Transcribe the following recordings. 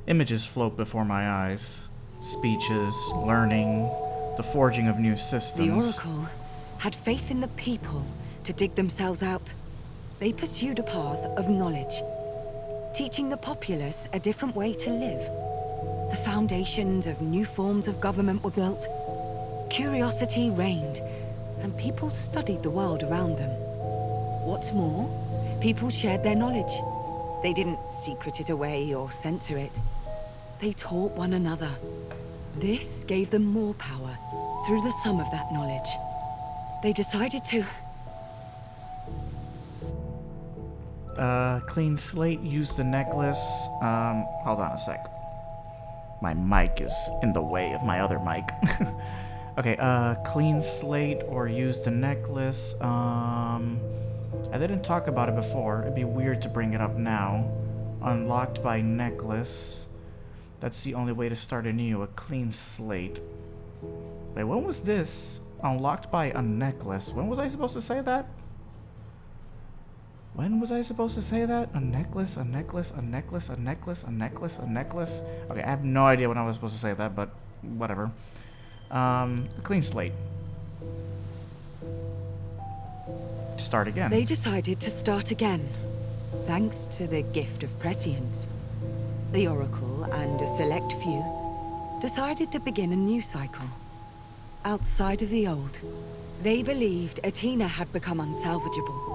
Images float before my eyes. Speeches, learning, the forging of new systems. The Oracle had faith in the people to dig themselves out. They pursued a path of knowledge, teaching the populace a different way to live. The foundations of new forms of government were built. Curiosity reigned, and people studied the world around them. What's more, people shared their knowledge. They didn't secret it away or censor it. They taught one another. This gave them more power through the sum of that knowledge. They decided to... Clean slate, use the necklace. Hold on a sec. My mic is in the way of my other mic. Okay, clean slate or use the necklace. I didn't talk about it before. It'd be weird to bring it up now. Unlocked by necklace. That's the only way to start anew, a clean slate. Wait, when was this? Unlocked by a necklace. When was I supposed to say that? When was I supposed to say that? A necklace, a necklace, a necklace, a necklace, a necklace, a necklace. Okay, I have no idea when I was supposed to say that, but whatever. A clean slate. Start again. They decided to start again, thanks to the gift of prescience. The Oracle and a select few decided to begin a new cycle. Outside of the old, they believed Athena had become unsalvageable.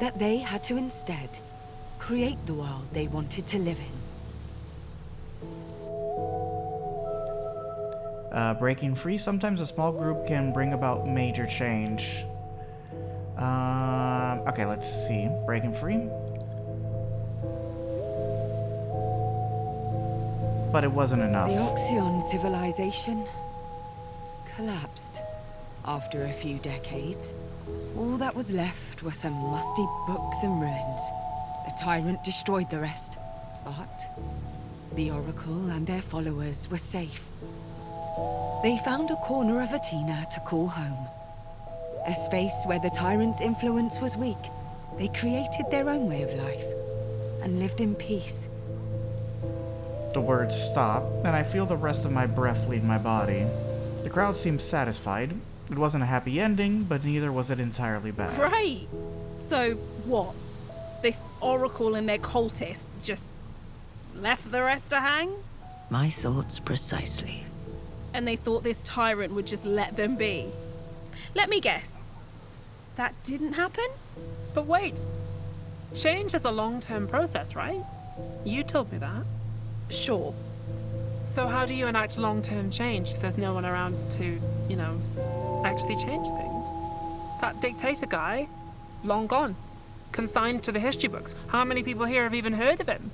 That they had to instead create the world they wanted to live in. Breaking free. Sometimes a small group can bring about major change. Okay, let's see. Breaking free. But it wasn't enough. The Oxion civilization collapsed after a few decades. All that was left were some musty books and ruins. The tyrant destroyed the rest, but the Oracle and their followers were safe. They found a corner of Athena to call home. A space where the tyrant's influence was weak. They created their own way of life and lived in peace. The words stop, and I feel the rest of my breath leave my body. The crowd seems satisfied. It wasn't a happy ending, but neither was it entirely bad. Great! So, what? This Oracle and their cultists just left the rest to hang? My thoughts precisely. And they thought this tyrant would just let them be? Let me guess. That didn't happen? But wait. Change is a long-term process, right? You told me that. Sure. So how do you enact long-term change if there's no one around to, actually change things? That dictator guy, long gone. Consigned to the history books. How many people here have even heard of him?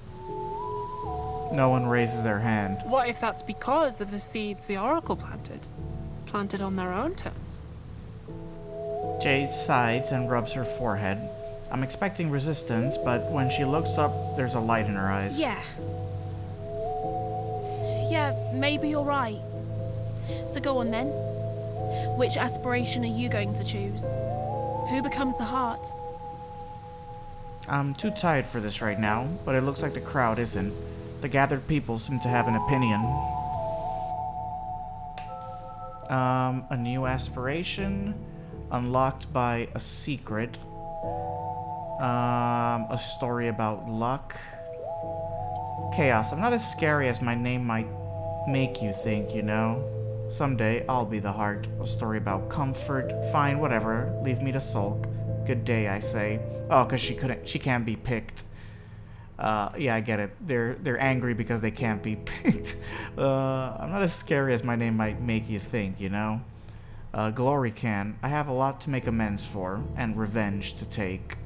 No one raises their hand. What if that's because of the seeds the Oracle planted? Planted on their own terms? Jade sighs and rubs her forehead. I'm expecting resistance, but when she looks up, there's a light in her eyes. Yeah, maybe you're right. So go on then. Which aspiration are you going to choose? Who becomes the heart? I'm too tired for this right now, but it looks like the crowd isn't. The gathered people seem to have an opinion. A new aspiration, unlocked by a secret. A story about luck. Chaos. I'm not as scary as my name might make you think, Someday, I'll be the heart. A story about comfort. Fine, whatever. Leave me to sulk. Good day, I say. Oh, because she can't be picked. Yeah, I get it. They're angry because they can't be picked. I'm not as scary as my name might make you think, Glory can. I have a lot to make amends for, and revenge to take.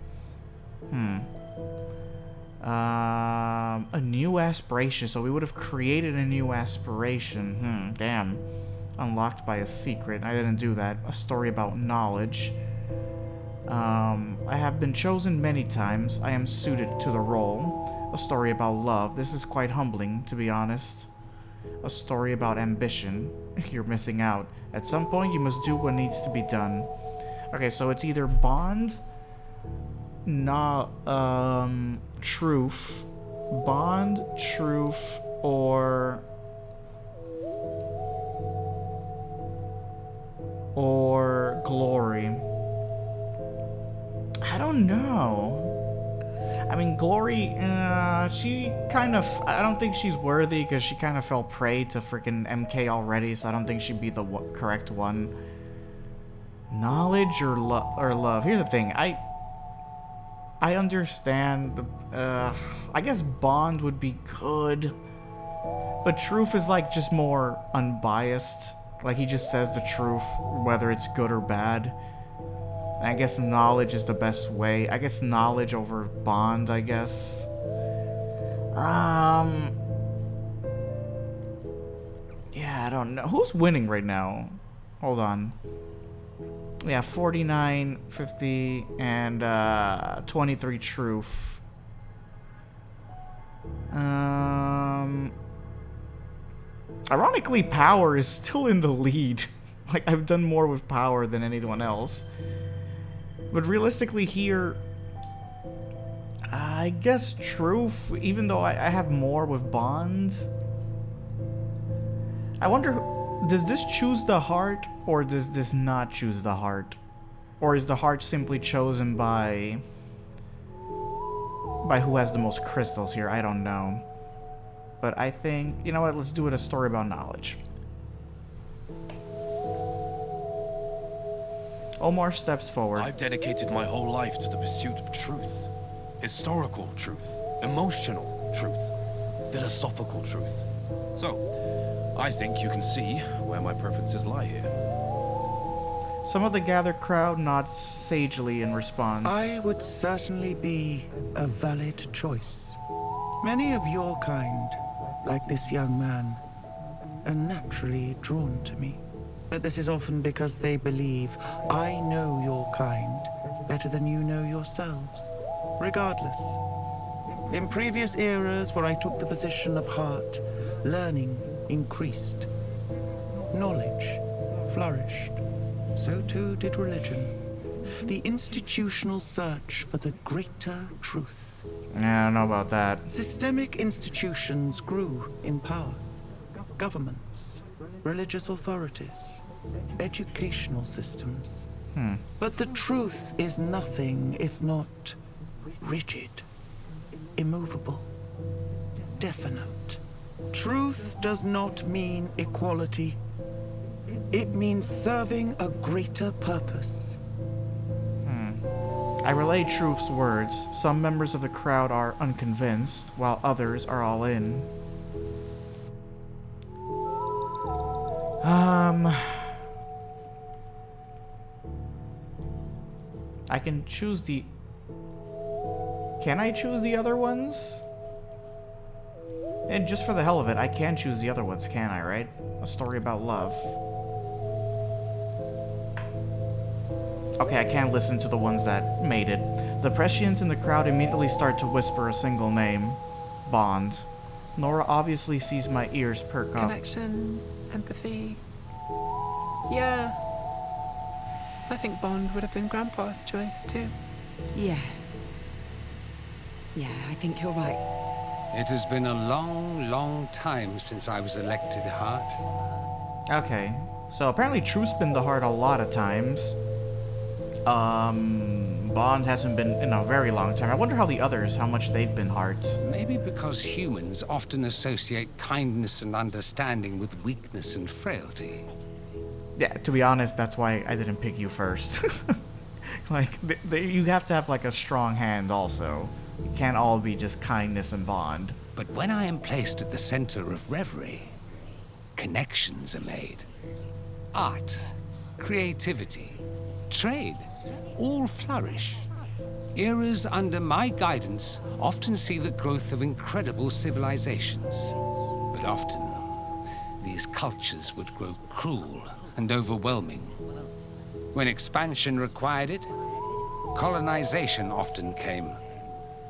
A new aspiration. So we would have created a new aspiration. Damn. Unlocked by a secret. I didn't do that. A story about knowledge. I have been chosen many times. I am suited to the role. A story about love. This is quite humbling, to be honest. A story about ambition. You're missing out. At some point, you must do what needs to be done. Okay, so it's either bond, truth, Bond, truth, or glory. I don't know. I mean, Glory, she kind of... I don't think she's worthy because she kind of fell prey to freaking MK already, so I don't think she'd be the correct one. Knowledge or love? Here's the thing. I understand. I guess Bond would be good. But truth is like just more unbiased. Like he just says the truth, whether it's good or bad. And I guess knowledge is the best way. I guess knowledge over Bond, I guess. Yeah, I don't know. Who's winning right now? Hold on. Yeah, 49, 50, and 23 truth. Ironically, power is still in the lead. Like, I've done more with power than anyone else. But realistically here, I guess truth, even though I have more with Bond. I wonder, does this choose the heart, or does this not choose the heart? Or is the heart simply chosen by who has the most crystals here? I don't know. But I think, you know what, let's do it a story about knowledge. Omar steps forward. I've dedicated my whole life to the pursuit of truth. Historical truth, emotional truth, philosophical truth. So, I think you can see where my preferences lie here. Some of the gathered crowd nods sagely in response. I would certainly be a valid choice. Many of your kind, like this young man, are naturally drawn to me. But this is often because they believe I know your kind better than you know yourselves. Regardless, in previous eras where I took the position of heart, learning increased. Knowledge flourished. So too did religion. The institutional search for the greater truth. Yeah, I don't know about that. Systemic institutions grew in power. Governments, religious authorities, educational systems. But the truth is nothing if not rigid, immovable, definite. Truth does not mean equality. It means serving a greater purpose. I relay Truth's words. Some members of the crowd are unconvinced, while others are all in. I can choose the... Can I choose the other ones? And just for the hell of it, I can choose the other ones, can I, right? A story about love. Okay, I can't listen to the ones that made it. The prescients in the crowd immediately start to whisper a single name. Bond. Nora obviously sees my ears perk up. Connection, empathy. Yeah. I think Bond would have been Grandpa's choice, too. Yeah. Yeah, I think you're right. It has been a long, long time since I was elected heart. Okay, so apparently Truth's been the heart a lot of times. Bond hasn't been in a very long time. I wonder how the others, how much they've been hearts. Maybe because humans often associate kindness and understanding with weakness and frailty. Yeah, to be honest, that's why I didn't pick you first. Like, you have to have, like, a strong hand also. It can't all be just kindness and Bond. But when I am placed at the center of reverie, connections are made. Art, creativity, trade, all flourish. Eras under my guidance often see the growth of incredible civilizations. But often, these cultures would grow cruel and overwhelming. When expansion required it, colonization often came.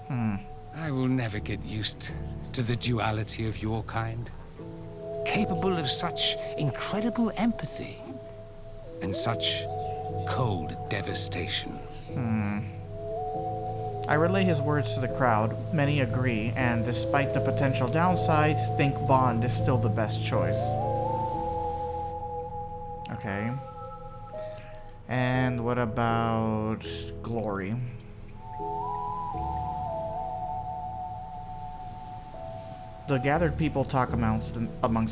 I will never get used to the duality of your kind. Capable of such incredible empathy and such cold devastation. I relay his words to the crowd. Many agree, and despite the potential downsides, think Bond is still the best choice. Okay. And what about Glory? The gathered people talk amongst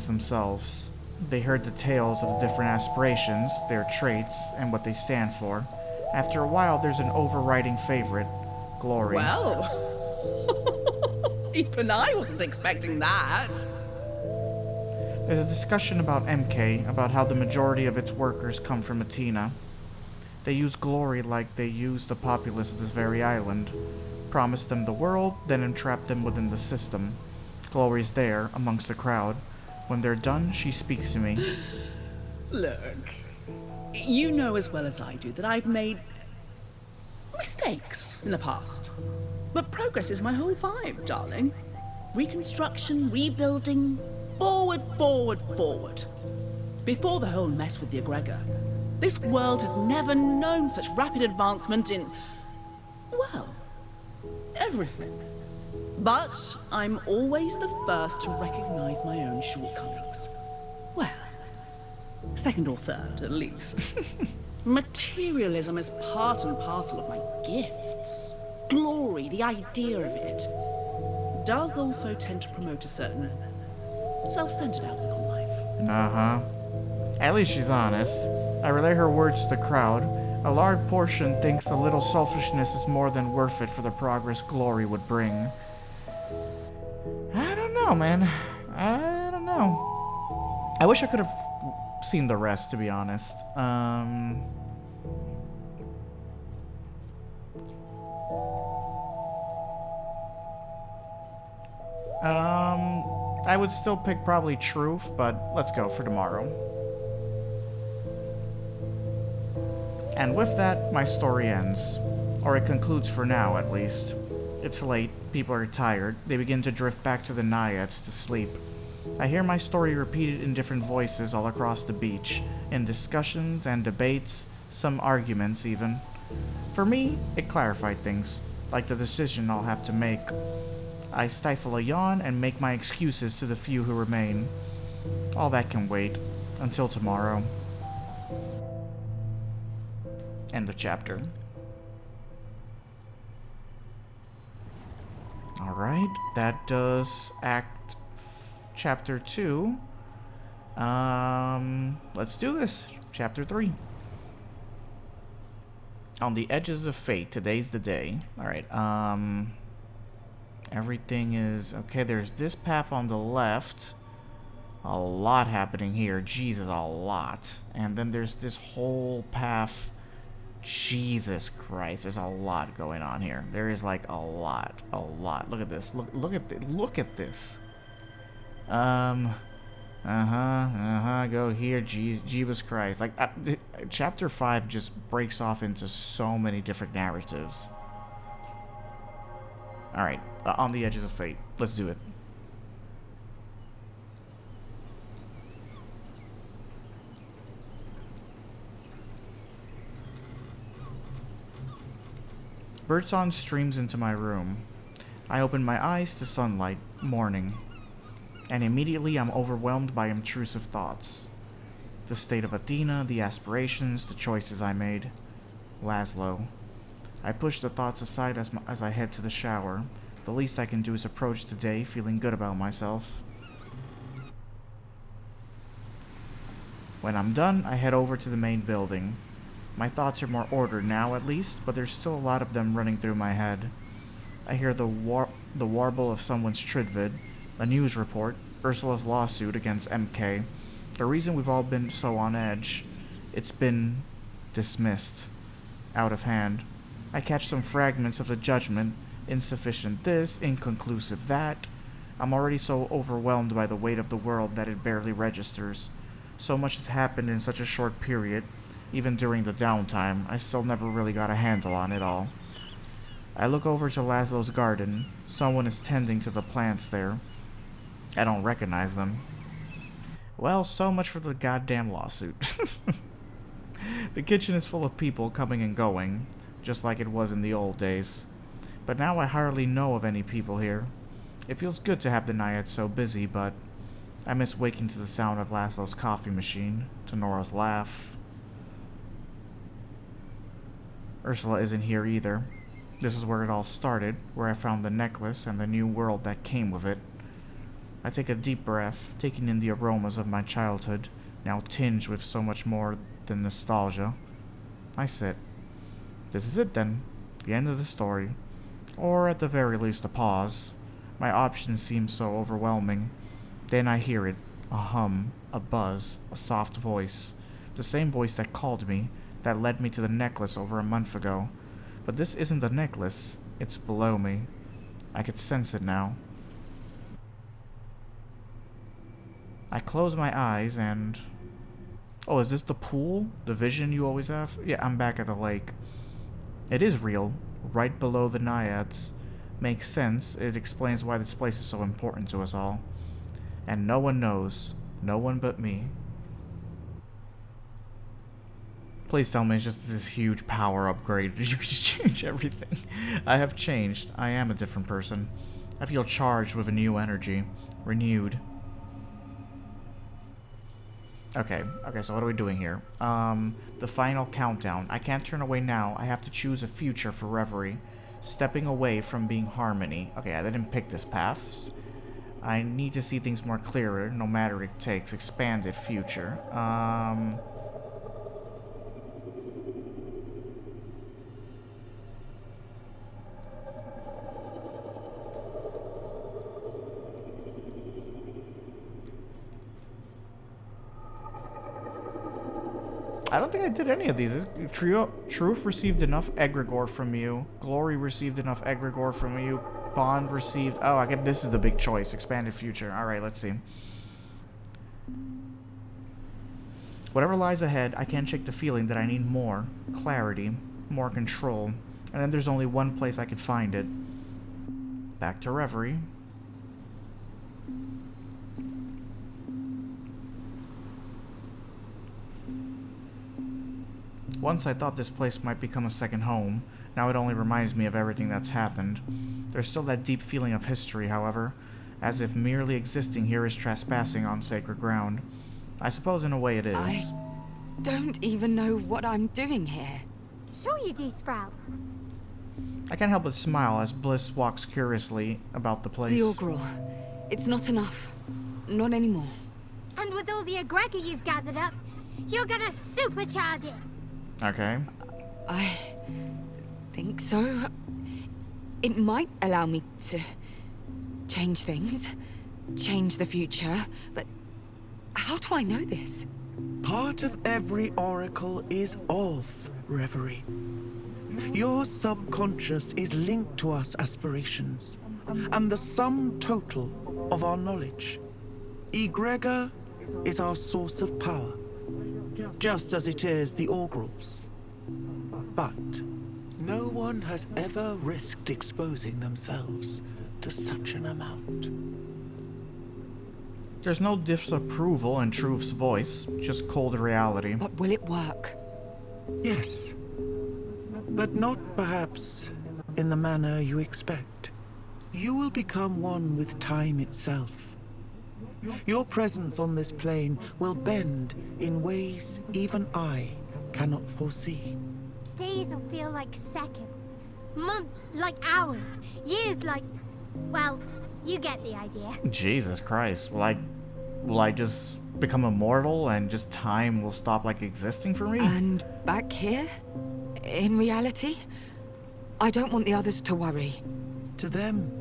themselves. They heard the tales of the different aspirations, their traits, and what they stand for. After a while, there's an overriding favorite, Glory. Well, even I wasn't expecting that. There's a discussion about MK, about how the majority of its workers come from Atina. They use Glory like they use the populace of this very island. Promise them the world, then entrap them within the system. Glory's there, amongst the crowd. When they're done, she speaks to me. Look, you know as well as I do that I've made mistakes in the past. But progress is my whole vibe, darling. Reconstruction, rebuilding, forward, forward, forward. Before the whole mess with the egregor, this world had never known such rapid advancement in, well, everything. But I'm always the first to recognize my own shortcomings. Well, second or third, at least. Materialism is part and parcel of my gifts. Glory, the idea of it, does also tend to promote a certain self-centered outlook on life. Uh-huh. At least she's honest. I relay her words to the crowd. A large portion thinks a little selfishness is more than worth it for the progress Glory would bring. I don't know, man. I don't know. I wish I could have seen the rest, to be honest. I would still pick probably Truth, but let's go for tomorrow. And with that, my story ends. Or it concludes for now, at least. It's late, people are tired, they begin to drift back to the Naiads to sleep. I hear my story repeated in different voices all across the beach, in discussions and debates, some arguments even. For me, it clarified things, like the decision I'll have to make. I stifle a yawn and make my excuses to the few who remain. All that can wait, until tomorrow. End of chapter. Alright, that does chapter 2. Let's do this. Chapter 3. On the edges of fate, today's the day. Alright, everything is okay. There's this path on the left. A lot happening here. Jesus, a lot. And then there's this whole path. Jesus Christ, there's a lot going on here. There is like a lot. Look at this. Look at this. Go here. Jesus Christ. Like chapter 5 just breaks off into so many different narratives. All right, on the edges of fate. Let's do it. Birdsong streams into my room. I open my eyes to sunlight, morning, and immediately I'm overwhelmed by intrusive thoughts. The state of Athena, the aspirations, the choices I made. Laszlo. I push the thoughts aside as I head to the shower. The least I can do is approach the day feeling good about myself. When I'm done, I head over to the main building. My thoughts are more ordered now, at least, but there's still a lot of them running through my head. I hear the warble of someone's Tridvid, a news report, Ursula's lawsuit against MK. The reason we've all been so on edge. It's been dismissed. Out of hand. I catch some fragments of the judgment. Insufficient this, inconclusive that. I'm already so overwhelmed by the weight of the world that it barely registers. So much has happened in such a short period. Even during the downtime, I still never really got a handle on it all. I look over to Laszlo's garden. Someone is tending to the plants there. I don't recognize them. Well, so much for the goddamn lawsuit. The kitchen is full of people coming and going, just like it was in the old days. But now I hardly know of any people here. It feels good to have the Naiad so busy, but I miss waking to the sound of Laszlo's coffee machine, to Nora's laugh. Ursula isn't here either. This is where it all started, where I found the necklace and the new world that came with it. I take a deep breath, taking in the aromas of my childhood, now tinged with so much more than nostalgia. I sit. This is it then, the end of the story. Or at the very least a pause. My options seem so overwhelming. Then I hear it, a hum, a buzz, a soft voice. The same voice that called me, that led me to the necklace over a month ago. But this isn't the necklace, it's below me. I could sense it now. I close my eyes and... Oh, is this the pool? The vision you always have? Yeah, I'm back at the lake. It is real, right below the Naiads. Makes sense, it explains why this place is so important to us all. And no one knows, no one but me. Please tell me it's just this huge power upgrade. You can just change everything. I have changed. I am a different person. I feel charged with a new energy. Renewed. Okay, so what are we doing here? The final countdown. I can't turn away now. I have to choose a future for Reverie. Stepping away from being Harmony. Okay, I didn't pick this path. I need to see things more clearer, no matter it takes. Expanded future. I don't think I did any of these. Truth received enough egregore from you. Glory received enough egregore from you. Bond received... Oh, I get this is the big choice. Expanded future. Alright, let's see. Whatever lies ahead, I can't shake the feeling that I need more clarity, more control. And then there's only one place I could find it. Back to Reverie. Once I thought this place might become a second home. Now it only reminds me of everything that's happened. There's still that deep feeling of history, however, as if merely existing here is trespassing on sacred ground. I suppose in a way it is. I don't even know what I'm doing here. Sure you do, Sprout. I can't help but smile as Bliss walks curiously about the place. The Augural. It's not enough. Not anymore. And with all the egregor you've gathered up, you're gonna supercharge it. Okay. I think so. It might allow me to change things, change the future, but how do I know this? Part of every oracle is of Reverie. Your subconscious is linked to us aspirations, and the sum total of our knowledge. Egregor is our source of power, just as it is the Augurals. But no one has ever risked exposing themselves to such an amount. There's no disapproval in Truth's voice, just cold reality. But will it work? Yes, but not perhaps in the manner you expect. You will become one with time itself. Your presence on this plane will bend in ways even I cannot foresee. Days will feel like seconds, months like hours, years like... Well, you get the idea. Jesus Christ, will I just become immortal and just time will stop like existing for me? And back here? In reality? I don't want the others to worry. To them,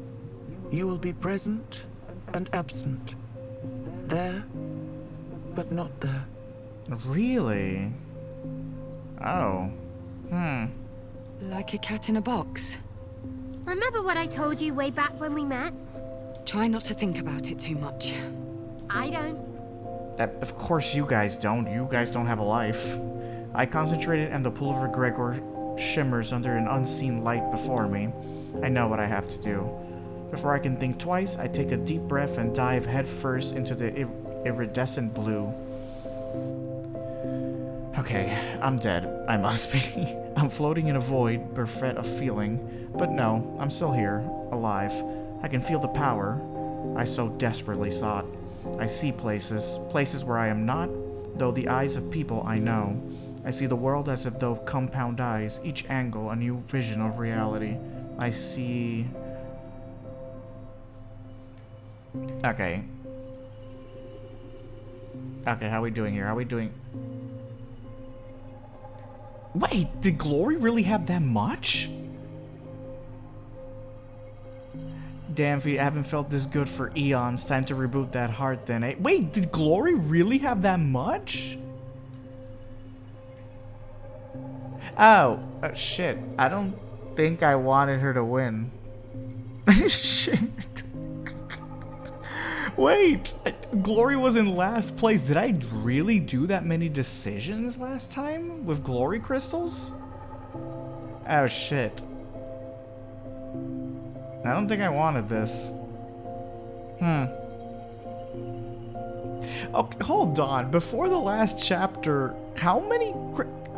you will be present and absent. There, but not there. Really? Oh. Like a cat in a box. Remember what I told you way back when we met? Try not to think about it too much. I don't. Of course you guys don't. You guys don't have a life. I concentrated and the pool of egregor shimmers under an unseen light before me. I know what I have to do. Before I can think twice, I take a deep breath and dive headfirst into the iridescent blue. Okay, I'm dead. I must be. I'm floating in a void, bereft of feeling. But no, I'm still here, alive. I can feel the power I so desperately sought. I see places where I am not, though the eyes of people I know. I see the world as if though compound eyes, each angle a new vision of reality. I see... Okay. Okay, how are we doing here? How are we doing? Wait, did Glory really have that much? Damn, if we haven't felt this good for eons, time to reboot that heart then, eh? Wait, did Glory really have that much? Oh, shit. I don't think I wanted her to win. Shit. Wait, Glory was in last place. Did I really do that many decisions last time with Glory Crystals? Oh, shit. I don't think I wanted this. Okay, hold on. Before the last chapter, how many...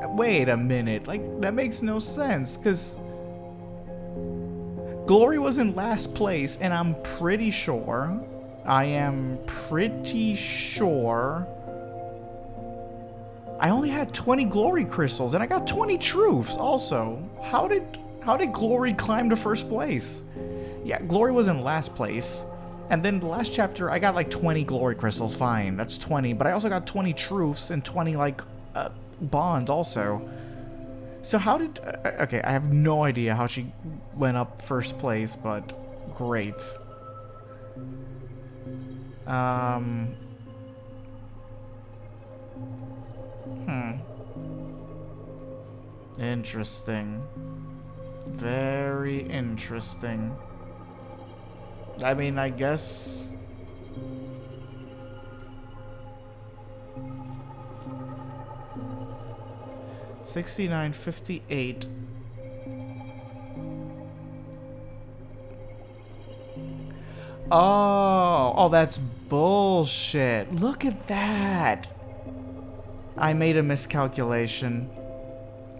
Wait a minute. Like, that makes no sense, because... Glory was in last place, and I'm pretty sure... I only had 20 Glory Crystals, and I got 20 Truths, also. How did Glory climb to first place? Yeah, Glory was in last place. And then the last chapter, I got like 20 Glory Crystals, fine. That's 20. But I also got 20 Truths and 20, like, Bond also. So how did... okay, I have no idea how she went up first place, but great. Interesting. Very interesting. I mean, I guess... $69.58. Oh, that's bullshit. Look at that. I made a miscalculation.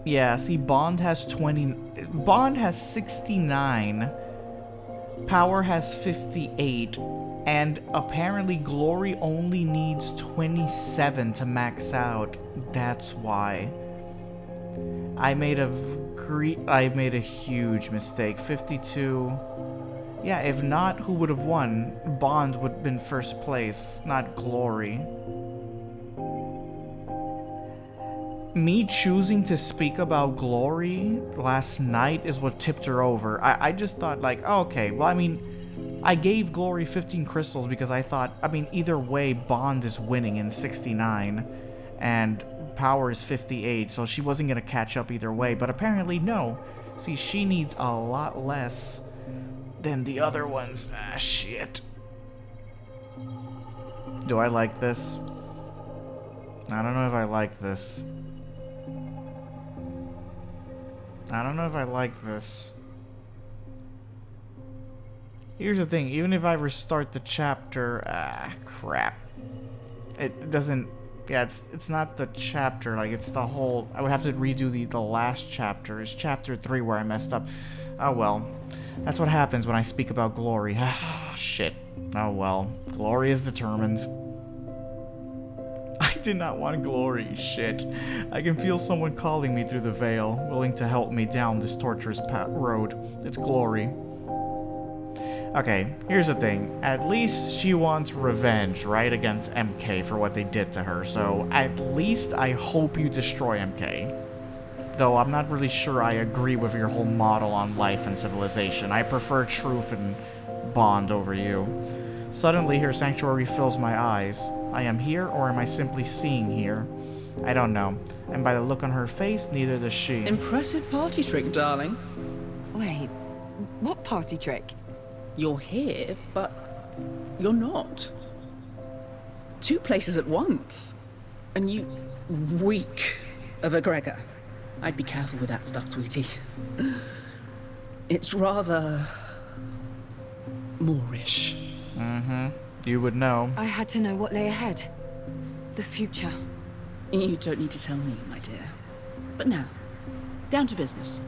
Yeah, see, Bond has 20... Bond has 69. Power has 58. And apparently Glory only needs 27 to max out. That's why. I made a huge mistake. 52... Yeah, if not, who would have won? Bond would have been first place, not Glory. Me choosing to speak about Glory last night is what tipped her over. I just thought, like, oh, okay, well, I mean, I gave Glory 15 crystals because I thought, I mean, either way, Bond is winning in 69, and Power is 58, so she wasn't going to catch up either way, but apparently, no. See, she needs a lot less than the other ones. Ah, shit. Do I like this? I don't know if I like this. I don't know if I like this. Here's the thing, even if I restart the chapter... Ah, crap. It doesn't... Yeah, it's not the chapter, like, it's the whole... I would have to redo the last chapter. It's chapter 3 where I messed up. Oh, well. That's what happens when I speak about Glory. Ah, shit. Oh, well. Glory is determined. I did not want Glory. Shit. I can feel someone calling me through the veil, willing to help me down this torturous road. It's Glory. Okay, here's the thing. At least she wants revenge, right, against MK for what they did to her. So, at least I hope you destroy MK. Though I'm not really sure I agree with your whole model on life and civilization. I prefer truth and Bond over you. Suddenly, her sanctuary fills my eyes. I am here, or am I simply seeing here? I don't know. And by the look on her face, neither does she. Impressive party trick, darling. Wait, what party trick? You're here, but you're not. 2 places at once. And you reek of egregor. I'd be careful with that stuff, sweetie. It's rather... Moorish. Mm-hmm. You would know. I had to know what lay ahead. The future. You don't need to tell me, my dear. But now, down to business.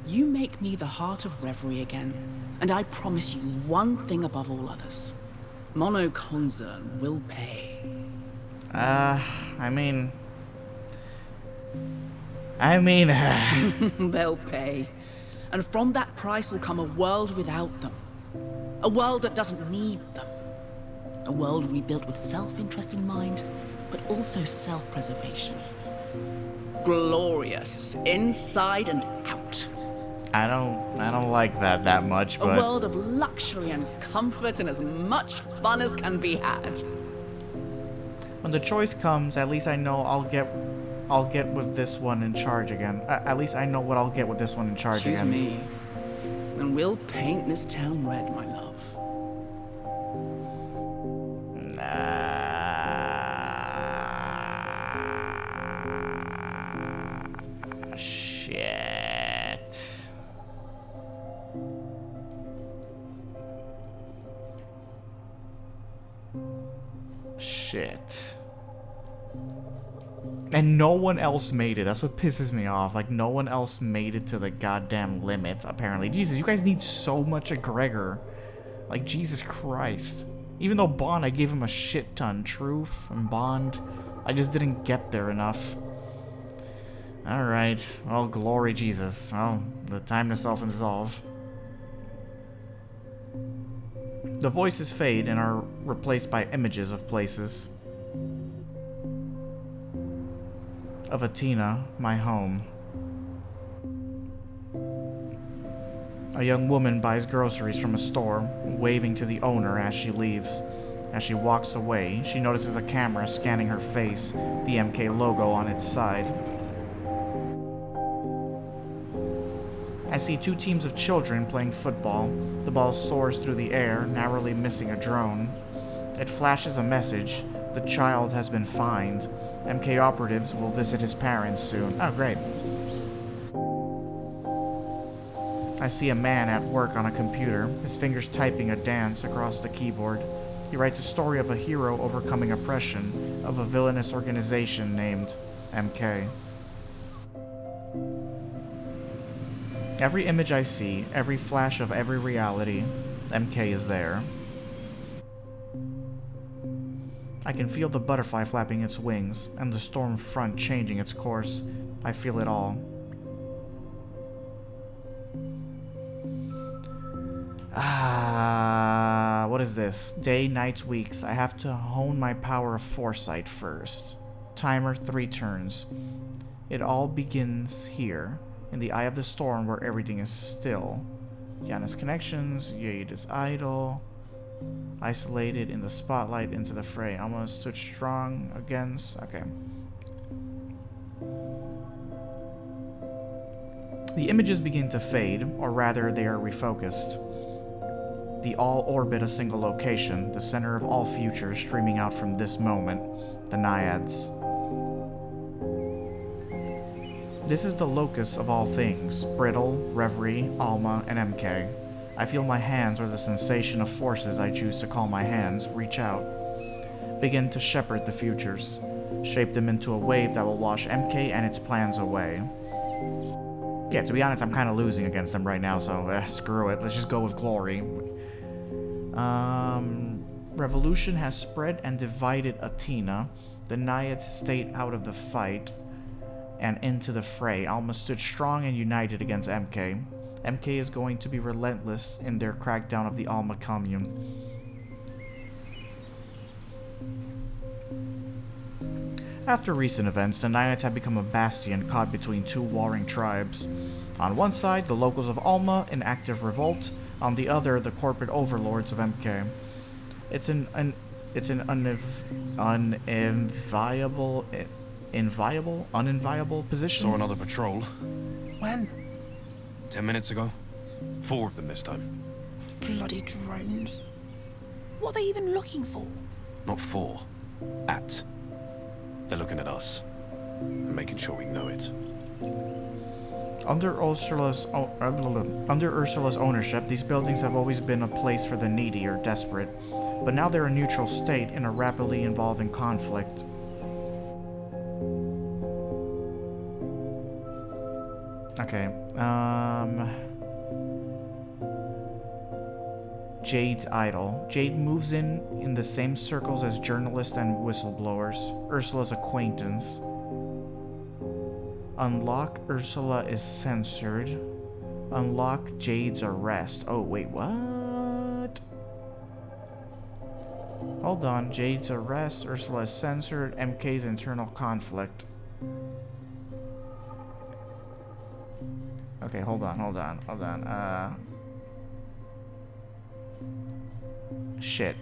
You make me the heart of Reverie again, and I promise you one thing above all others. Mono Concern will pay. I mean... They'll pay. And from that price will come a world without them. A world that doesn't need them. A world rebuilt with self-interest in mind, but also self-preservation. Glorious, inside and out. I don't like that much, but... A world of luxury and comfort and as much fun as can be had. When the choice comes, at least I know I'll get with this one in charge again. At least I know what I'll get with this one in charge again. Choose me, and we'll paint this town red, my love. Shit. Shit. And no one else made it. That's what pisses me off. Like, no one else made it to the goddamn limit, apparently. Jesus, you guys need so much egregor. Like, Jesus Christ. Even though Bond, I gave him a shit ton. Truth and Bond, I just didn't get there enough. Alright. Well, glory Jesus. Well, the time to self-dissolve. The voices fade and are replaced by images of places. Of Atina, my home. A young woman buys groceries from a store, waving to the owner as she leaves. As she walks away, she notices a camera scanning her face, the MK logo on its side. I see two teams of children playing football. The ball soars through the air, narrowly missing a drone. It flashes a message. The child has been fined. MK operatives will visit his parents soon. Oh, great. I see a man at work on a computer, his fingers typing a dance across the keyboard. He writes a story of a hero overcoming oppression, of a villainous organization named MK. Every image I see, every flash of every reality, MK is there. I can feel the butterfly flapping its wings, and the storm front changing its course. I feel it all. What is this? Day, nights, weeks. I have to hone my power of foresight first. Timer 3 turns. It all begins here, in the eye of the storm where everything is still. Janus connections, Yade is idle. Isolated in the spotlight into the fray. Almost stood strong against... Okay. The images begin to fade, or rather they are refocused. The all orbit a single location, the center of all futures streaming out from this moment, the Naiads. This is the locus of all things, Brittle, Reverie, Alma, and MK. I feel my hands, or the sensation of forces I choose to call my hands, reach out. Begin to shepherd the futures. Shape them into a wave that will wash MK and its plans away. Yeah, to be honest, I'm kind of losing against them right now, so screw it. Let's just go with glory. Revolution has spread and divided Atina. The Naiads stayed out of the fight and into the fray. Alma stood strong and united against MK. MK is going to be relentless in their crackdown of the Alma commune. After recent events, the Naiads have become a bastion caught between two warring tribes. On one side, the locals of Alma in active revolt. On the other, the corporate overlords of MK. It's an uninviable position. Saw another patrol. When? 10 minutes ago. 4 of them this time. Bloody drones. What are they even looking for? Not 4. At. They're looking at us. And making sure we know it. Under Ursula's ownership, these buildings have always been a place for the needy or desperate, but now they're a neutral state in a rapidly evolving conflict. Okay, Jade's idol. Jade moves in the same circles as journalists and whistleblowers. Ursula's acquaintance. Unlock, Ursula is censored. Unlock Jade's arrest. Oh, wait, what? Hold on, Jade's arrest, Ursula is censored, MK's internal conflict. Okay, hold on. Shit.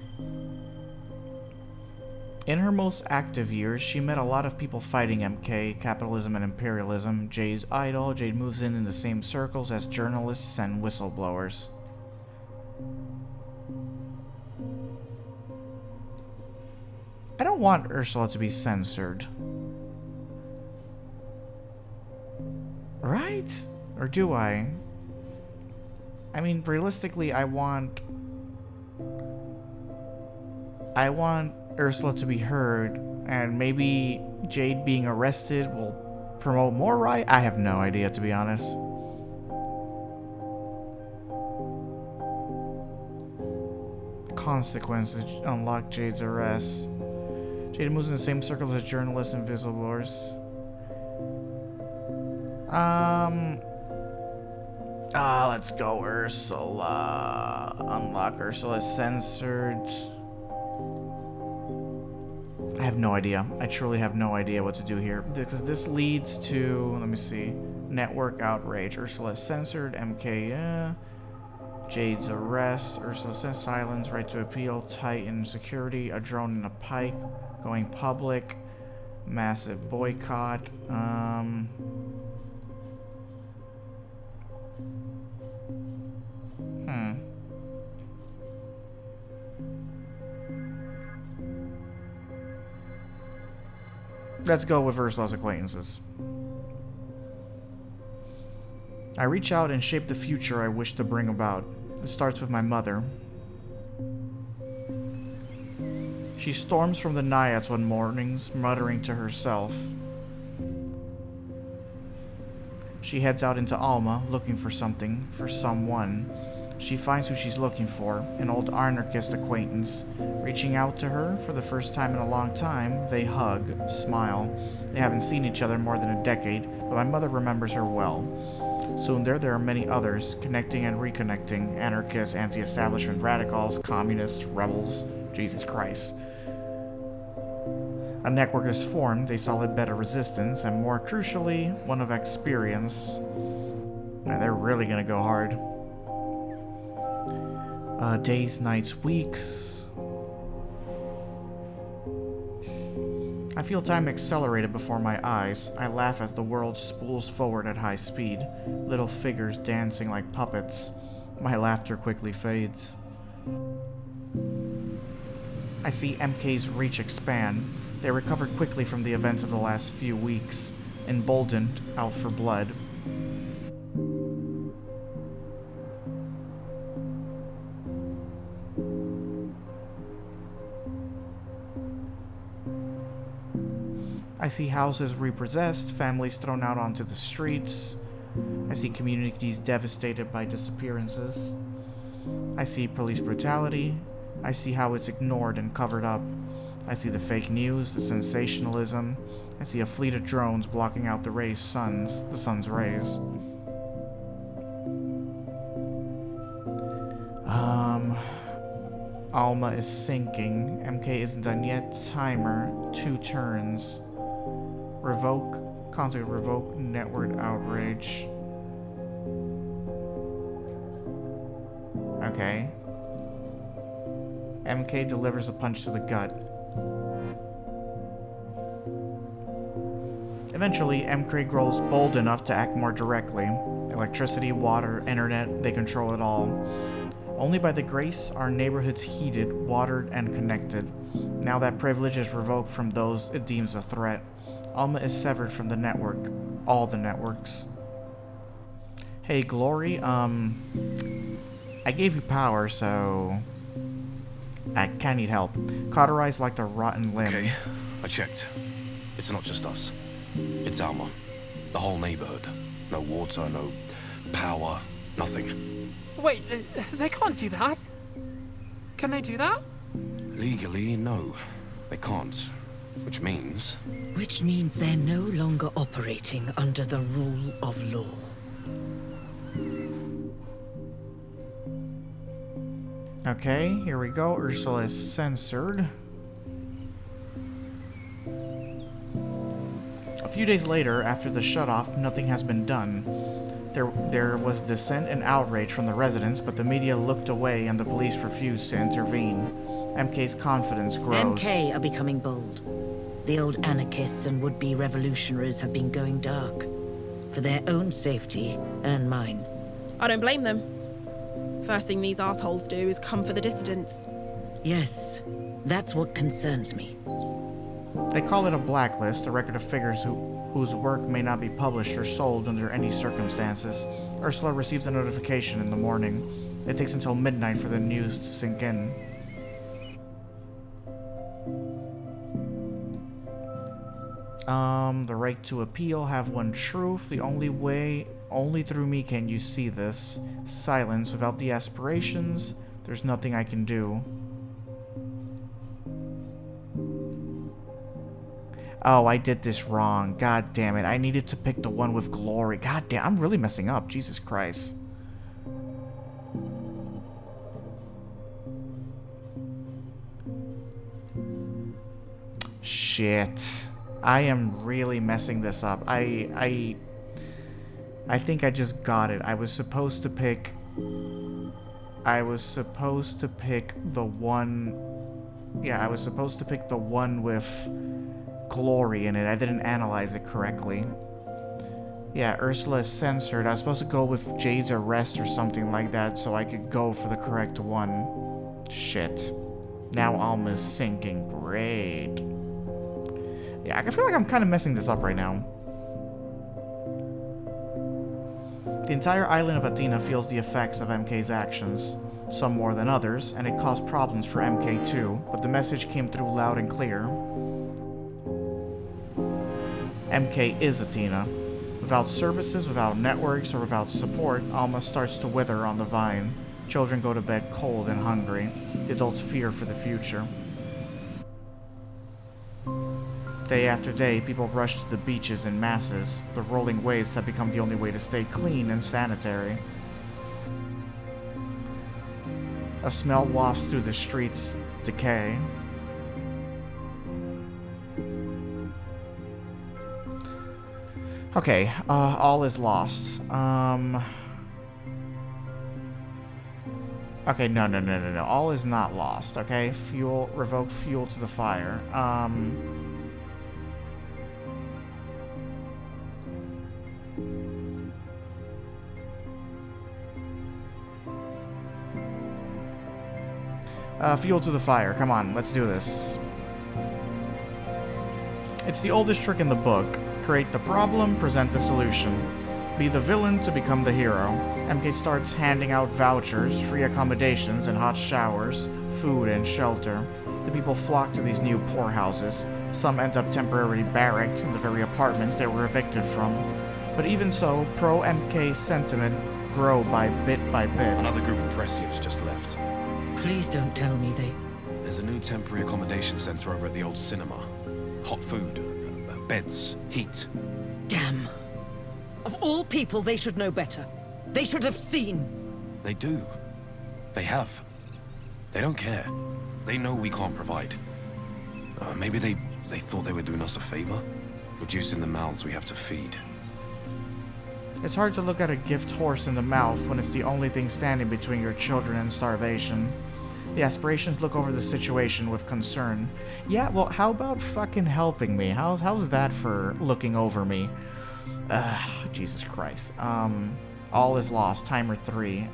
In her most active years, she met a lot of people fighting MK, capitalism and imperialism. Jade's idol. Jade moves in the same circles as journalists and whistleblowers. I don't want Ursula to be censored. Right? Or do I? I mean, realistically, I want Ursula to be heard, and maybe Jade being arrested will promote more right? I have no idea, to be honest. Consequences. Unlock Jade's arrest. Jade moves in the same circles as journalists and whistleblowers. Let's go Ursula. Unlock Ursula censored. I have no idea. I truly have no idea what to do here. Because this leads to, let me see, network outrage. Ursula censored, MK, Jade's arrest, Ursula sent silence, right to appeal, Titan security, a drone and a pike, going public, massive boycott, Let's go with Ursula's acquaintances. I reach out and shape the future I wish to bring about. It starts with my mother. She storms from the Naiads one mornings, muttering to herself. She heads out into Alma, looking for something, for someone. She finds who she's looking for, an old anarchist acquaintance. Reaching out to her for the first time in a long time, they hug, smile. They haven't seen each other more than a decade, but my mother remembers her well. Soon there are many others, connecting and reconnecting, anarchists, anti-establishment radicals, communists, rebels, Jesus Christ. A network is formed, a solid bed of resistance, and more crucially, one of experience. Man, they're really gonna go hard. Days, nights, weeks. I feel time accelerated before my eyes. I laugh as the world spools forward at high speed, little figures dancing like puppets. My laughter quickly fades. I see MK's reach expand. They recovered quickly from the events of the last few weeks, emboldened, out for blood. I see houses repossessed, families thrown out onto the streets. I see communities devastated by disappearances. I see police brutality. I see how it's ignored and covered up. I see the fake news, the sensationalism. I see a fleet of drones blocking out the sun's rays. Alma is sinking. MK isn't done yet. Timer, 2 turns. Revoke network outrage. Okay. MK delivers a punch to the gut. Eventually, MK grows bold enough to act more directly. Electricity, water, internet, they control it all. Only by the grace are neighborhoods heated, watered, and connected. Now that privilege is revoked from those it deems a threat. Alma is severed from the network. All the networks. Hey, Glory, I gave you power, so I kinda need help. Cauterized like the rotten limb. Okay, I checked. It's not just us. It's Alma. The whole neighborhood. No water, no power, nothing. Wait, they can't do that. Can they do that? Legally, no. They can't. Which means... Which means they're no longer operating under the rule of law. Okay, here we go. Ursula is censored. A few days later, after the shutoff, nothing has been done. There was dissent and outrage from the residents, but the media looked away and the police refused to intervene. MK's confidence grows. MK are becoming bold. The old anarchists and would-be revolutionaries have been going dark. For their own safety and mine. I don't blame them. First thing these assholes do is come for the dissidents. Yes, that's what concerns me. They call it a blacklist, a record of figures whose work may not be published or sold under any circumstances. Ursula receives a notification in the morning. It takes until midnight for the news to sink in. The right to appeal, have one truth. The only through me can you see this. Silence. Without the aspirations, there's nothing I can do. Oh, I did this wrong. God damn it. I needed to pick the one with glory. God damn, I'm really messing up. Jesus Christ. Shit. I am really messing this up. I think I just got it. I was supposed to pick the one... Yeah, I was supposed to pick the one with glory in it. I didn't analyze it correctly. Yeah, Ursula is censored. I was supposed to go with Jade's arrest or something like that so I could go for the correct one. Shit. Now Alma's sinking. Great. Yeah, I feel like I'm kind of messing this up right now. The entire island of Athena feels the effects of MK's actions, some more than others, and it caused problems for MK too, but the message came through loud and clear. MK is Athena. Without services, without networks, or without support, Alma starts to wither on the vine. Children go to bed cold and hungry. The adults fear for the future. Day after day, people rush to the beaches in masses. The rolling waves have become the only way to stay clean and sanitary. A smell wafts through the streets. Decay. Okay, all is lost. Okay, no. All is not lost, okay? Fuel, revoke fuel to the fire. Fuel to the fire. Come on, let's do this. It's the oldest trick in the book. Create the problem, present the solution. Be the villain to become the hero. MK starts handing out vouchers, free accommodations and hot showers, food and shelter. The people flock to these new poorhouses. Some end up temporarily barracked in the very apartments they were evicted from. But even so, pro-MK sentiment grow by bit. Another group of prescients just left. Please don't tell me they... There's a new temporary accommodation center over at the old cinema. Hot food, beds, heat. Damn. Of all people, they should know better. They should have seen. They do. They have. They don't care. They know we can't provide. Maybe they thought they were doing us a favor? Reducing the mouths we have to feed. It's hard to look at a gift horse in the mouth when it's the only thing standing between your children and starvation. The aspirations look over the situation with concern. Yeah, well, how about fucking helping me? How's that for looking over me? Jesus Christ. All is lost. Timer 3.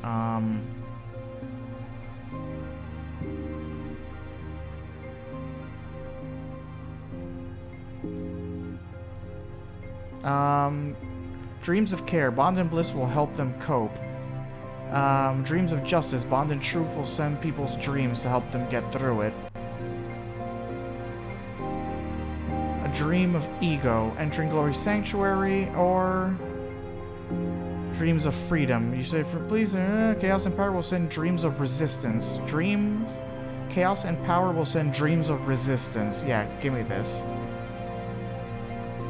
Dreams of care. Bond and bliss will help them cope. Dreams of justice. Bond and truth will send people's dreams to help them get through it. A dream of ego. Entering glory sanctuary, or... Dreams of freedom. You say, for please, Chaos and Power will send dreams of resistance. Dreams? Chaos and Power will send dreams of resistance. Yeah, give me this.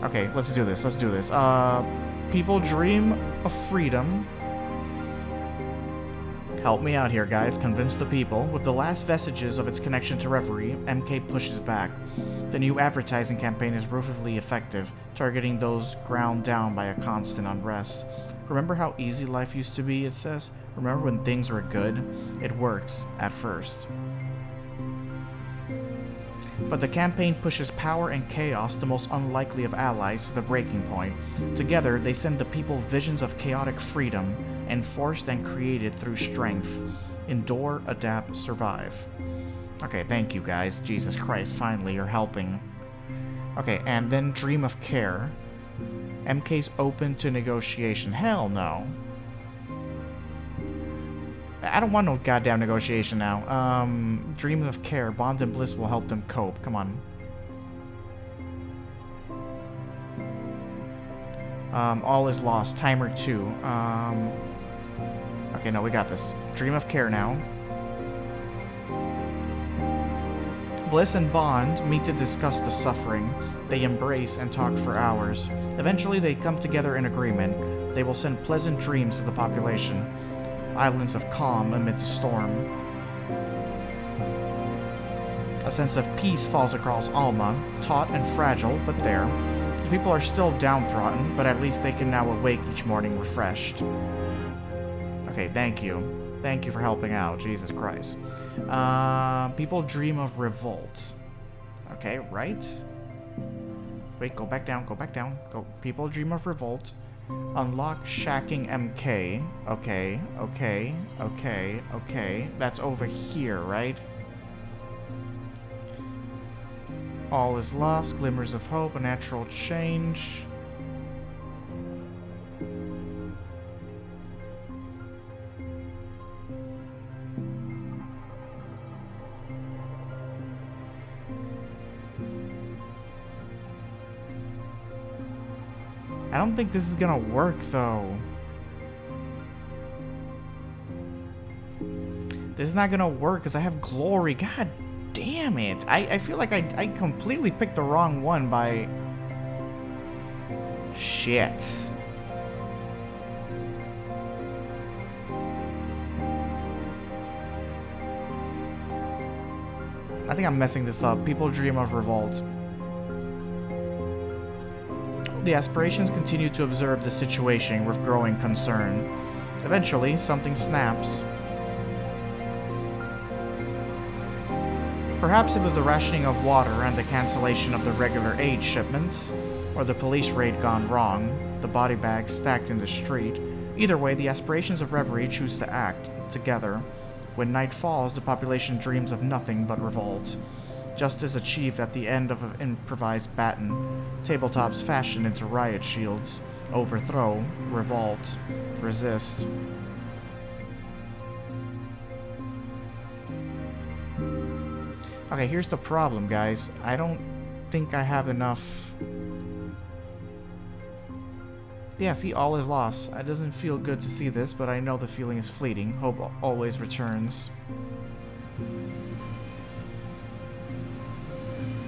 Okay, let's do this. Let's do this. People dream of freedom. Help me out here, guys. Convince the people. With the last vestiges of its connection to Reverie, MK pushes back. The new advertising campaign is ruthlessly effective, targeting those ground down by a constant unrest. Remember how easy life used to be, it says? Remember when things were good? It works, at first. But the campaign pushes power and chaos, the most unlikely of allies, to the breaking point. Together, they send the people visions of chaotic freedom, enforced and created through strength. Endure, adapt, survive. Okay, thank you guys. Jesus Christ, finally you're helping. Okay, and then Dream of Care. MK's open to negotiation. Hell no. I don't want no goddamn negotiation now. Dream of Care. Bond and Bliss will help them cope. Come on. All is lost. Timer 2. Okay, no, we got this. Dream of Care now. Bliss and Bond meet to discuss the suffering. They embrace and talk for hours. Eventually, they come together in agreement. They will send pleasant dreams to the population. Islands of calm amid the storm. A sense of peace falls across Alma, taut and fragile, but there. The people are still downtrodden, but at least they can now awake each morning refreshed. Okay, thank you. Thank you for helping out, Jesus Christ. People dream of revolt. Okay, right? Wait, go back down, go back down. Go. People dream of revolt. Unlock Shacking MK. Okay, okay, okay, okay. That's over here, right? All is lost, glimmers of hope, a natural change. I don't think this is gonna work, though. This is not gonna work because I have glory. God damn it. I feel like I completely picked the wrong one by... Shit. I think I'm messing this up. People dream of revolt. The aspirations continue to observe the situation with growing concern. Eventually, something snaps. Perhaps it was the rationing of water and the cancellation of the regular aid shipments, or the police raid gone wrong, the body bags stacked in the street. Either way, the aspirations of Reverie choose to act together. When night falls, the population dreams of nothing but revolt. Justice achieved at the end of an improvised baton. Tabletops fashioned into riot shields. Overthrow, revolt, resist. Okay, here's the problem, guys. I don't think I have enough... Yeah, see, all is lost. It doesn't feel good to see this, but I know the feeling is fleeting. Hope always returns.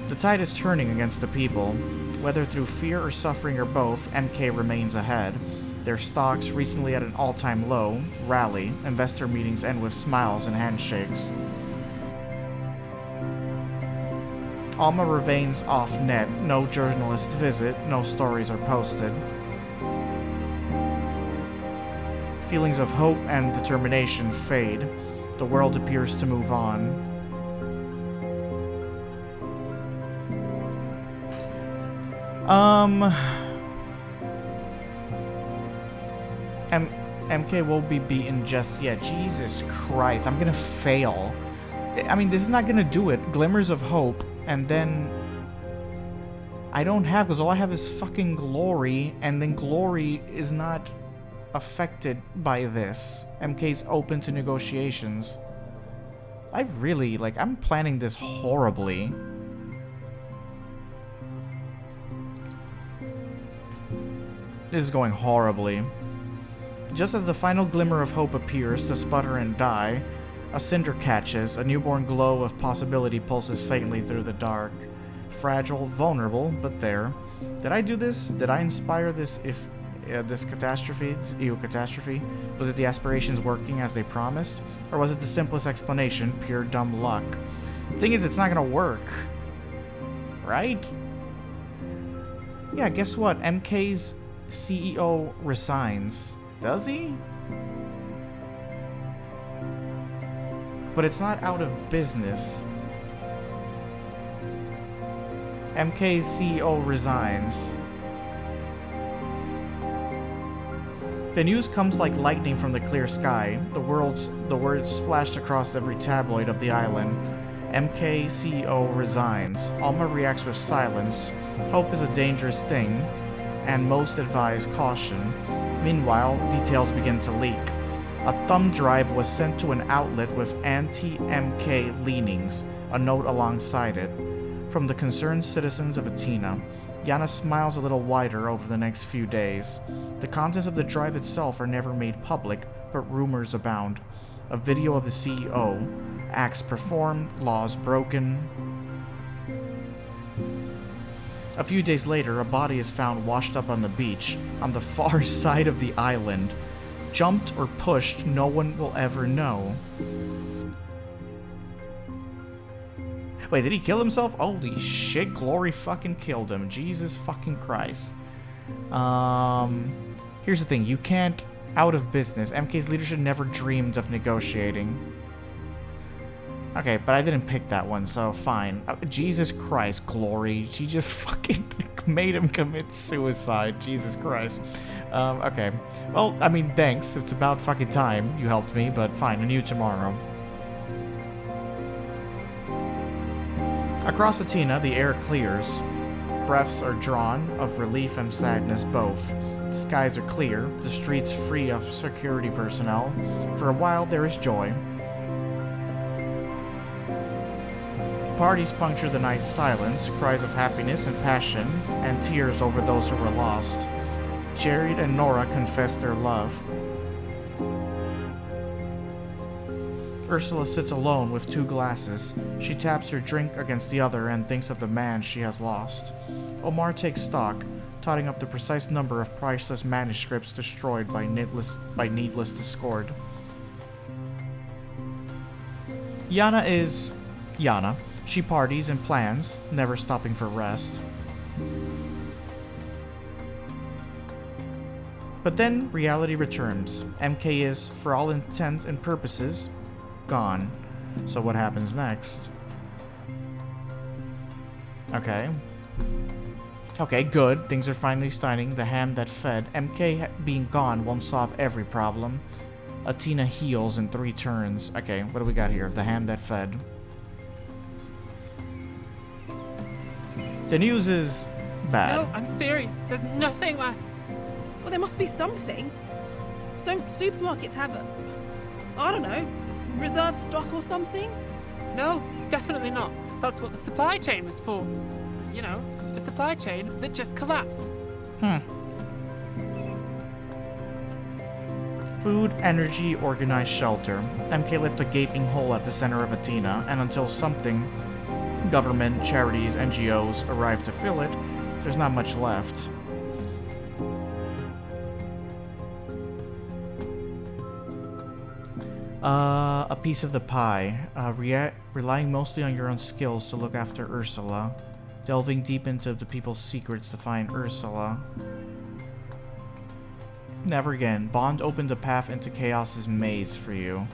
The tide is turning against the people. Whether through fear or suffering or both, MK remains ahead. Their stocks, recently at an all-time low, rally. Investor meetings end with smiles and handshakes. Alma remains off-net. No journalists visit. No stories are posted. Feelings of hope and determination fade. The world appears to move on. MK won't be beaten just yet. Jesus Christ, I'm gonna fail. I mean, this is not gonna do it. Glimmers of hope, and then... I don't have, because all I have is fucking glory, and then glory is not affected by this. MK's open to negotiations. I really, like, I'm planning this horribly. This is going horribly. Just as the final glimmer of hope appears to sputter and die, a cinder catches, a newborn glow of possibility pulses faintly through the dark. Fragile, vulnerable, but there. Did I do this? Did I inspire this this catastrophe? This catastrophe? Was it the aspirations working as they promised? Or was it the simplest explanation, pure dumb luck? Thing is, it's not gonna work. Right? Yeah, guess what? MK's CEO resigns. Does he? But it's not out of business. MK's CEO resigns. The news comes like lightning from the clear sky. The words splashed across every tabloid of the island. MK CEO resigns. Alma reacts with silence. Hope is a dangerous thing, and most advise caution. Meanwhile, details begin to leak. A thumb drive was sent to an outlet with anti-MK leanings, a note alongside it. From the concerned citizens of Athena. Yana smiles a little wider over the next few days. The contents of the drive itself are never made public, but rumors abound. A video of the CEO, acts performed, laws broken. A few days later, a body is found washed up on the beach, on the far side of the island. Jumped or pushed, no one will ever know. Wait, did he kill himself? Holy shit, Glory fucking killed him. Jesus fucking Christ. Here's the thing, you can't... Out of business. MK's leadership never dreamed of negotiating. Okay, but I didn't pick that one, so fine. Jesus Christ, Glory. She just fucking made him commit suicide. Jesus Christ. Okay. Well, I mean, thanks. It's about fucking time you helped me, but fine. On you tomorrow. Across Athena, the air clears. Breaths are drawn, of relief and sadness both. The skies are clear, the streets free of security personnel. For a while, there is joy. Parties puncture the night's silence, cries of happiness and passion, and tears over those who were lost. Jared and Nora confess their love. Ursula sits alone with two glasses. She taps her drink against the other and thinks of the man she has lost. Omar takes stock, totting up the precise number of priceless manuscripts destroyed by needless discord. Yana is... Yana. She parties and plans, never stopping for rest. But then, reality returns. MK is, for all intents and purposes, gone. So what happens next? Okay. Okay, good. Things are finally starting. The hand that fed. MK being gone won't solve every problem. Athena heals in 3 turns. Okay, what do we got here? The hand that fed. The news is bad. No, I'm serious. There's nothing left. Well, there must be something. Don't supermarkets have I don't know, reserve stock or something? No, definitely not. That's what the supply chain was for. You know, the supply chain that just collapsed. Food, energy, organized shelter. MK left a gaping hole at the center of Athena, and until something, government, charities, NGOs, arrive to fill it, there's not much left. A piece of the pie. Relying mostly on your own skills to look after Ursula. Delving deep into the people's secrets to find Ursula. Never again. Bond opened a path into Chaos's maze for you.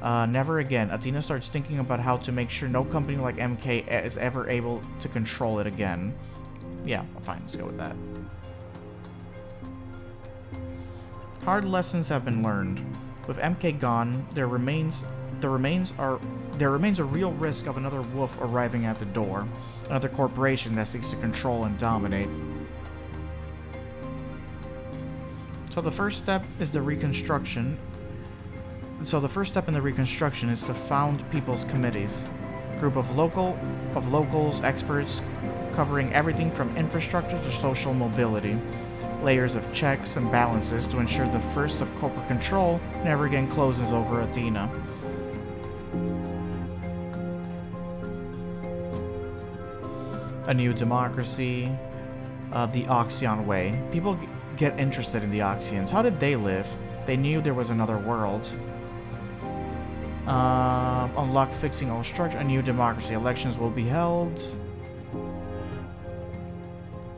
Never again. Athena starts thinking about how to make sure no company like MK is ever able to control it again. Yeah, fine. Let's go with that. Hard lessons have been learned. With MK gone, there remains a real risk of another wolf arriving at the door. Another corporation that seeks to control and dominate. So the first step is the reconstruction. So the first step in the reconstruction is to found people's committees. A group of locals, experts, covering everything from infrastructure to social mobility. layers of checks and balances to ensure the first of corporate control never again closes over Athena. A new democracy, the Oxion Way. People get interested in the Oxians. How did they live? They knew there was another world. Unlock fixing all structure. A new democracy. Elections will be held.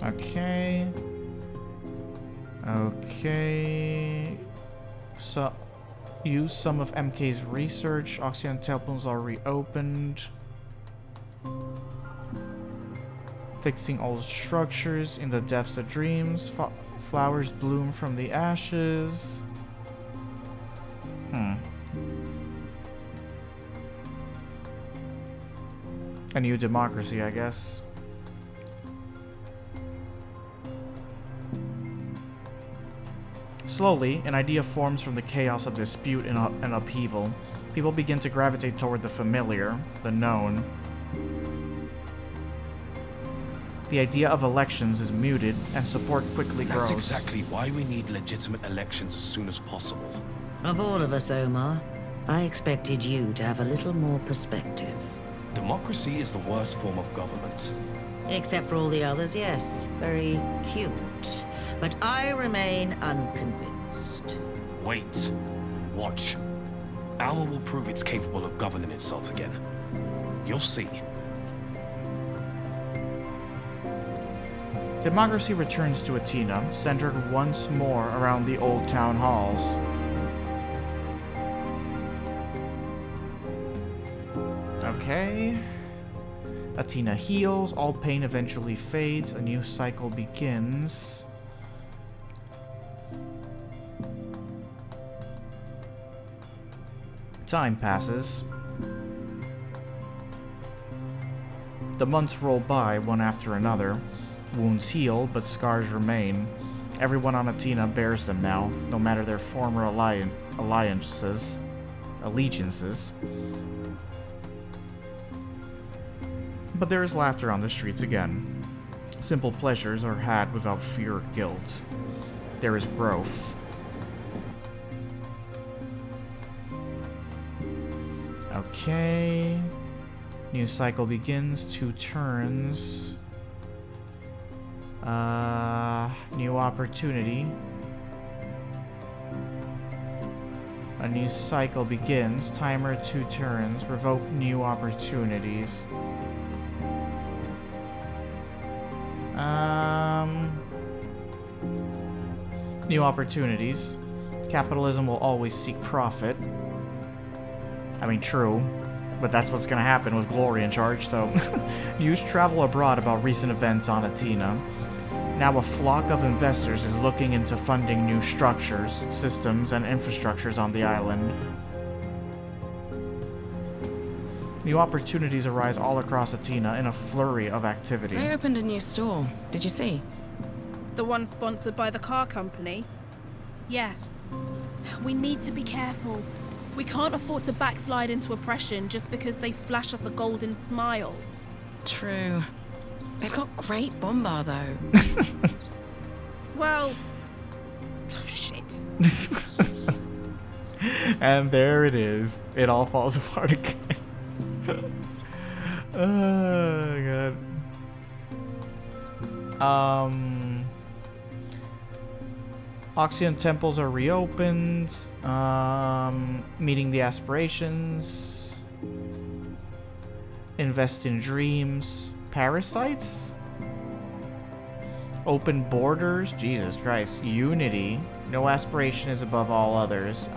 Okay. Okay. So, use some of MK's research. Oxion temples are reopened. Fixing all structures in the depths of dreams. Flowers bloom from the ashes. A new democracy, I guess. Slowly, an idea forms from the chaos of dispute and upheaval. People begin to gravitate toward the familiar, the known. The idea of elections is muted, and support quickly grows. That's exactly why we need legitimate elections as soon as possible. Of all of us, Omar, I expected you to have a little more perspective. Democracy is the worst form of government. Except for all the others, yes. Very cute. But I remain unconvinced. Wait. Watch. Alma will prove it's capable of governing itself again. You'll see. Democracy returns to Athena, centered once more around the old town halls. Okay. Athena heals, all pain eventually fades, a new cycle begins. Time passes. The months roll by, one after another. Wounds heal, but scars remain. Everyone on Athena bears them now, no matter their former allegiances. But there is laughter on the streets again. Simple pleasures are had without fear or guilt. There is growth. Okay. New cycle begins, 2 turns. New opportunity. A new cycle begins. Timer 2 turns. Revoke new opportunities. New opportunities. Capitalism will always seek profit. I mean, true. But that's what's gonna happen with Glory in charge, so... News travel abroad about recent events on Athena. Now a flock of investors is looking into funding new structures, systems, and infrastructures on the island. New opportunities arise all across Athena in a flurry of activity. They opened a new store. Did you see? The one sponsored by the car company? Yeah. We need to be careful. We can't afford to backslide into oppression just because they flash us a golden smile. True. They've got great bombar, though. Well... shit. And there it is. It all falls apart again. Oh, God. Oxion temples are reopened. Meeting the aspirations. Invest in dreams. Parasites? Open borders? Jesus Christ. Unity. No aspiration is above all others.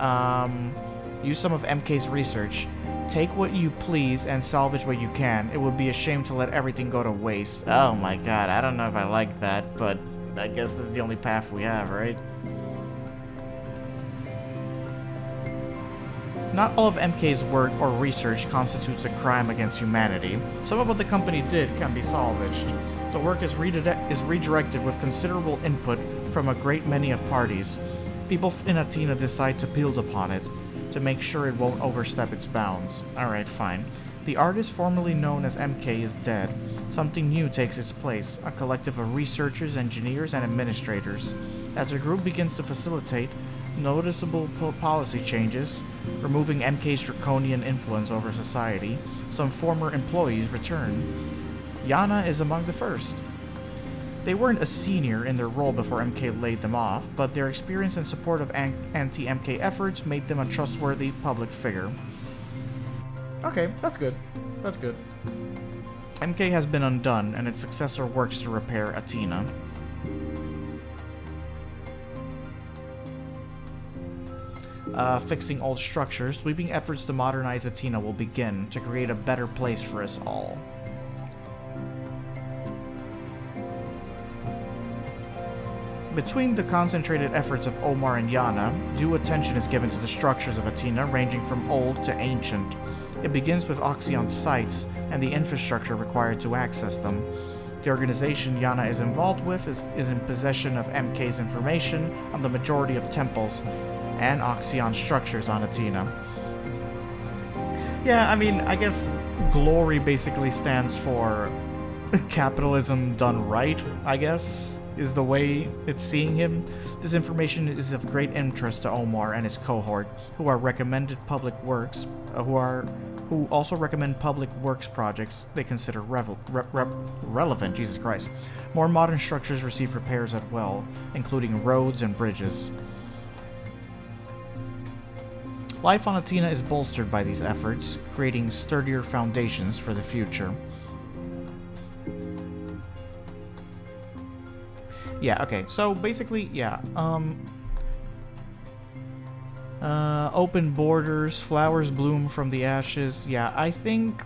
Use some of MK's research. Take what you please and salvage what you can. It would be a shame to let everything go to waste. Oh my god, I don't know if I like that, but I guess this is the only path we have, right? Not all of MK's work or research constitutes a crime against humanity. Some of what the company did can be salvaged. The work is redirected with considerable input from a great many of parties. People in Athena decide to build upon it, to make sure it won't overstep its bounds. Alright, fine. The artist formerly known as MK is dead. Something new takes its place, a collective of researchers, engineers, and administrators. As the group begins to facilitate noticeable policy changes, removing MK's draconian influence over society, some former employees return. Yana is among the first. They weren't a senior in their role before MK laid them off, but their experience and support of anti-MK efforts made them a trustworthy public figure. Okay, that's good. That's good. MK has been undone, and its successor works to repair Athena. Fixing old structures, sweeping efforts to modernize Athena will begin to create a better place for us all. Between the concentrated efforts of Omar and Yana, due attention is given to the structures of Athena, ranging from old to ancient. It begins with Oxion's sites and the infrastructure required to access them. The organization Yana is involved with is in possession of MK's information on the majority of temples and Oxion structures on Athena. Yeah, I mean, I guess glory basically stands for capitalism done right, I guess, is the way it's seeing him. This information is of great interest to Omar and his cohort, who are recommended public works, who also recommend public works projects they consider relevant. Jesus Christ. More modern structures receive repairs as well, including roads and bridges. Life on Athena is bolstered by these efforts, creating sturdier foundations for the future. Yeah, okay, so basically, yeah, open borders, flowers bloom from the ashes. Yeah, I think,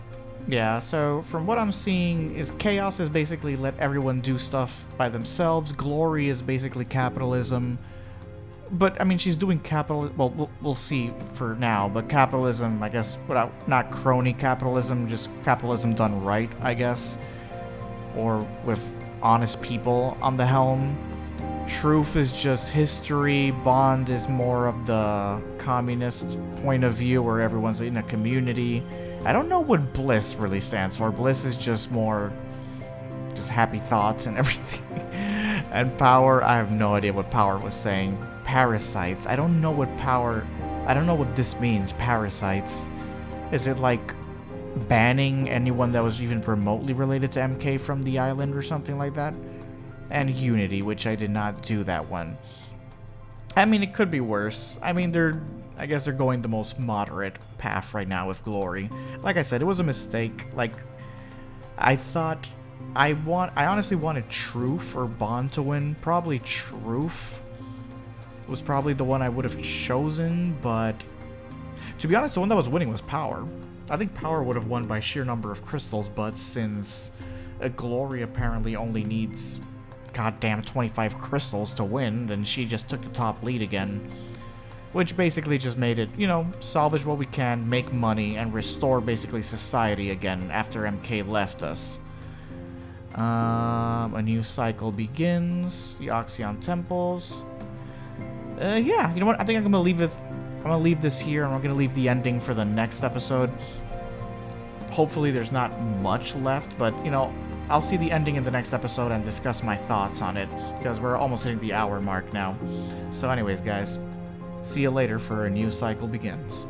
yeah, so from what I'm seeing is chaos is basically let everyone do stuff by themselves. Glory is basically capitalism. But, I mean, she's doing well, we'll see for now, but capitalism, I guess, without, not crony capitalism, just capitalism done right, I guess. Or with honest people on the helm. Truth is just history. Bond is more of the communist point of view where everyone's in a community. I don't know what bliss really stands for. Bliss is just more just happy thoughts and everything. And power, I have no idea what power was saying. Parasites, I don't know what this means, parasites. Is it like banning anyone that was even remotely related to MK from the island or something like that? And unity, which I did not do that one. I mean, it could be worse. I mean, I guess they're going the most moderate path right now with glory. Like I said, it was a mistake. Like, I thought I honestly wanted Truth or Bond to win. Probably Truth was probably the one I would have chosen, but to be honest, the one that was winning was Power. I think Power would have won by sheer number of crystals, but since Glory apparently only needs goddamn 25 crystals to win, then she just took the top lead again. Which basically just made it, you know, salvage what we can, make money, and restore basically society again after MK left us. A new cycle begins. The Oxion temples. Yeah, you know what? I think I'm gonna leave it. I'm gonna leave this here, and I'm gonna leave the ending for the next episode. Hopefully, there's not much left, but you know, I'll see the ending in the next episode and discuss my thoughts on it because we're almost hitting the hour mark now. So, anyways, guys, see you later for A New Cycle Begins.